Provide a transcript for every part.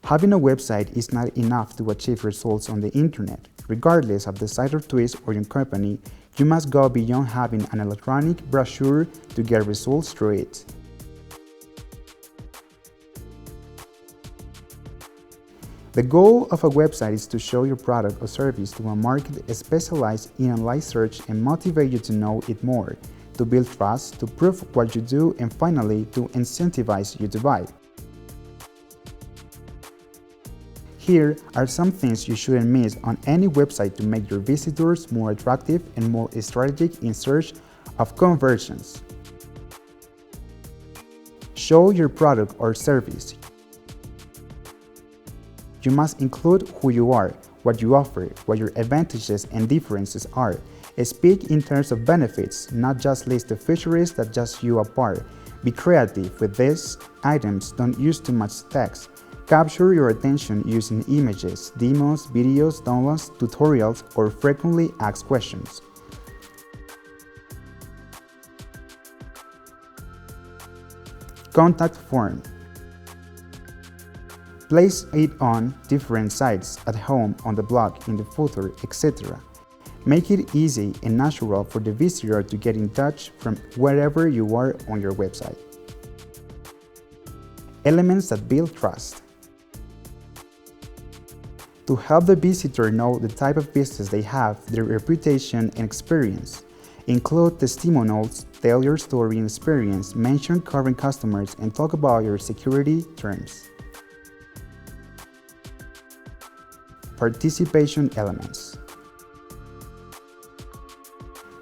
Having a website is not enough to achieve results on the internet. Regardless of the size or twist or your company, you must go beyond having an electronic brochure to get results through it. The goal of a website is to show your product or service to a market specialized in online search and motivate you to know it more, to build trust, to prove what you do, and finally, to incentivize you to buy. Here are some things you shouldn't miss on any website to make your visitors more attractive and more strategic in search of conversions. Show your product or service. You must include who you are, what you offer, what your advantages and differences are. Speak in terms of benefits, not just list the features that just you apart. Be creative with these items, don't use too much text. Capture your attention using images, demos, videos, downloads, tutorials, or frequently asked questions. Contact form. Place it on different sites, at home, on the blog, in the footer, etc. Make it easy and natural for the visitor to get in touch from wherever you are on your website. Elements that build trust. To help the visitor know the type of business they have, their reputation and experience. Include testimonials, tell your story and experience, mention current customers, and talk about your security terms. Participation elements.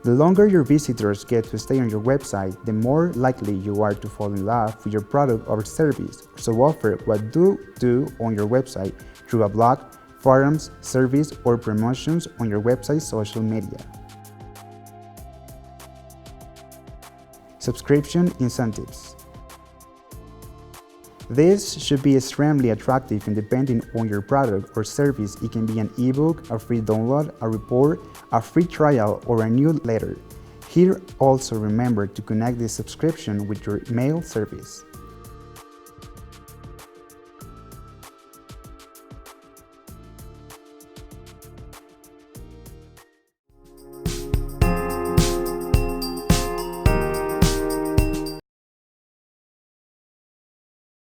The longer your visitors get to stay on your website, the more likely you are to fall in love with your product or service. So offer what you do on your website through a blog, forums, service, or promotions on your website's social media. Subscription incentives. This should be extremely attractive and depending on your product or service. It can be an ebook, a free download, a report, a free trial, or a newsletter. Here also remember to connect this subscription with your email service.